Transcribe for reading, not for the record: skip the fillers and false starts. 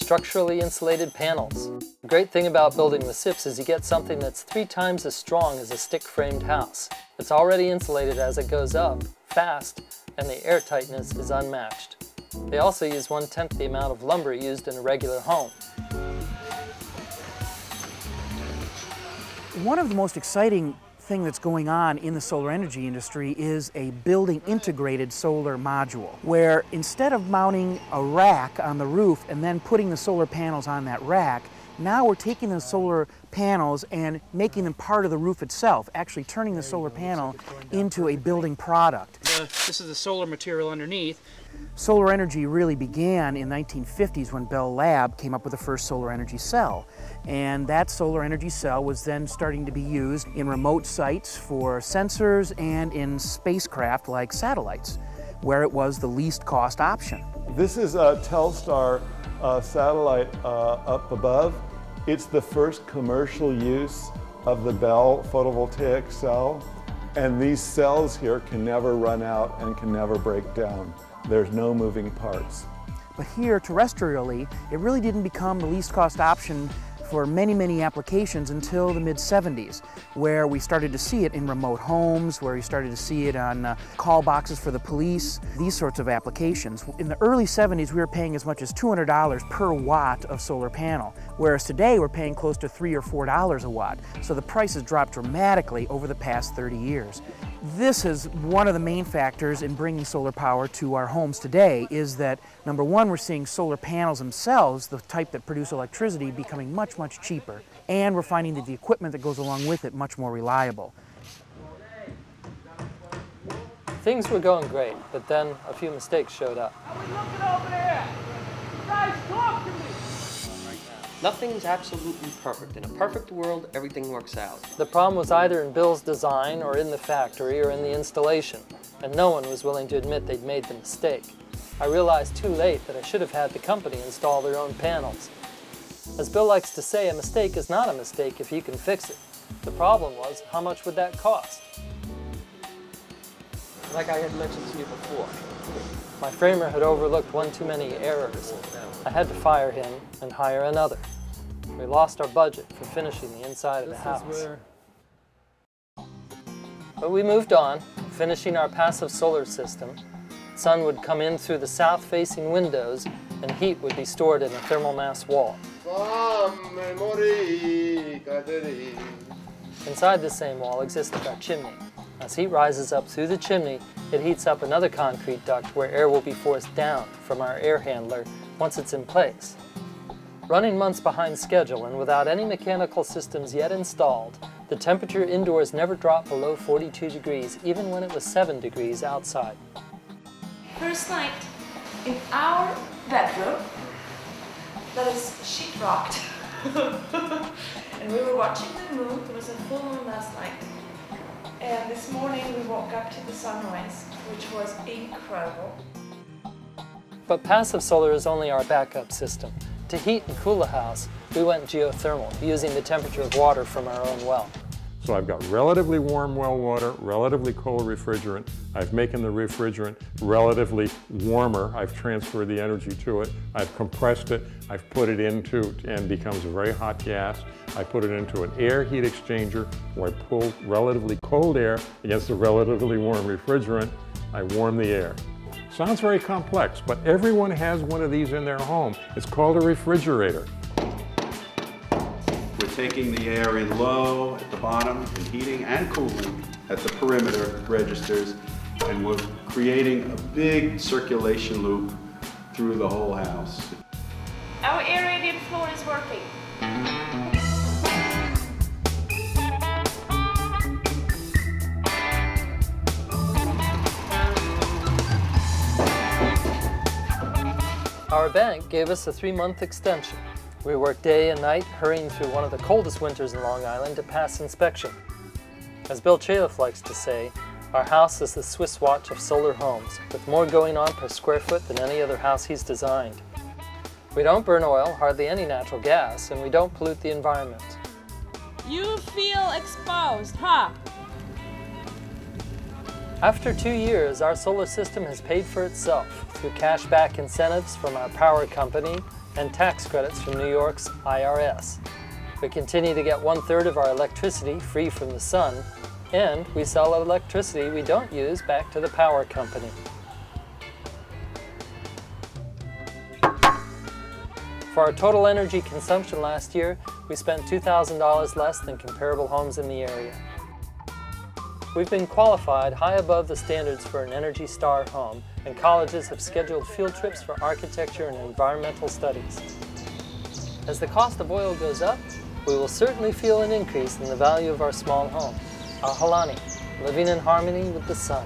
structurally insulated panels. The great thing about building with SIPs is you get something that's 3 times as strong as a stick-framed house. It's already insulated as it goes up, fast, and the air tightness is unmatched. They also use 1/10 the amount of lumber used in a regular home. One of the most exciting thing that's going on in the solar energy industry is a building integrated solar module, where instead of mounting a rack on the roof and then putting the solar panels on that rack, now we're taking the solar panels and making them part of the roof itself, actually turning the solar panel into a building product. This is the solar material underneath. Solar energy really began in the 1950s when Bell Lab came up with the first solar energy cell. And that solar energy cell was then starting to be used in remote sites for sensors and in spacecraft like satellites, where it was the least cost option. This is a Telstar satellite up above. It's the first commercial use of the Bell photovoltaic cell. And these cells here can never run out and can never break down. There's no moving parts. But here, terrestrially, it really didn't become the least cost option for many, many applications until the mid-70s, where we started to see it in remote homes, where we started to see it on call boxes for the police, these sorts of applications. In the early 70s, we were paying as much as $200 per watt of solar panel, whereas today we're paying close to $3 or $4 a watt. So the price has dropped dramatically over the past 30 years. This is one of the main factors in bringing solar power to our homes today, is that number one, we're seeing solar panels themselves, the type that produce electricity, becoming much, much cheaper. And we're finding that the equipment that goes along with it much more reliable. Things were going great, but then a few mistakes showed up. Are we looking over there? Guys, talk to me! Nothing's absolutely perfect. In a perfect world, everything works out. The problem was either in Bill's design or in the factory or in the installation, and no one was willing to admit they'd made the mistake. I realized too late that I should have had the company install their own panels. As Bill likes to say, a mistake is not a mistake if you can fix it. The problem was, how much would that cost? Like I had mentioned to you before. My framer had overlooked one too many errors. I had to fire him and hire another. We lost our budget for finishing the inside of the house. But we moved on, finishing our passive solar system. Sun would come in through the south-facing windows, and heat would be stored in a thermal mass wall. Inside the same wall existed our chimney. As heat rises up through the chimney, it heats up another concrete duct where air will be forced down from our air handler once it's in place. Running months behind schedule and without any mechanical systems yet installed, the temperature indoors never dropped below 42 degrees, even when it was 7 degrees outside. First night in our bedroom, that is sheetrocked. And we were watching the moon. It was a full moon last night. And this morning we woke up to the sunrise, which was incredible. But passive solar is only our backup system. To heat and cool the house, we went geothermal, using the temperature of water from our own well. So I've got relatively warm well water, relatively cold refrigerant. I've making the refrigerant relatively warmer. I've transferred the energy to it. I've compressed it. I've put it into, and becomes a very hot gas. I put it into an air heat exchanger where I pull relatively cold air against a relatively warm refrigerant. I warm the air. Sounds very complex, but everyone has one of these in their home. It's called a refrigerator. We're taking the air in low at the bottom and heating and cooling at the perimeter registers, and we're creating a big circulation loop through the whole house. Our aerated floor is working. Our bank gave us a 3-month extension. We worked day and night, hurrying through one of the coldest winters in Long Island to pass inspection. As Bill Chaliff likes to say, our house is the Swiss watch of solar homes, with more going on per square foot than any other house he's designed. We don't burn oil, hardly any natural gas, and we don't pollute the environment. You feel exposed, huh? After 2 years, our solar system has paid for itself through cashback incentives from our power company, and tax credits from New York's IRS. We continue to get 1/3 of our electricity free from the sun, and we sell electricity we don't use back to the power company. For our total energy consumption last year, we spent $2,000 less than comparable homes in the area. We've been qualified high above the standards for an Energy Star home, and colleges have scheduled field trips for architecture and environmental studies. As the cost of oil goes up, we will certainly feel an increase in the value of our small home. Ahalani, living in harmony with the sun.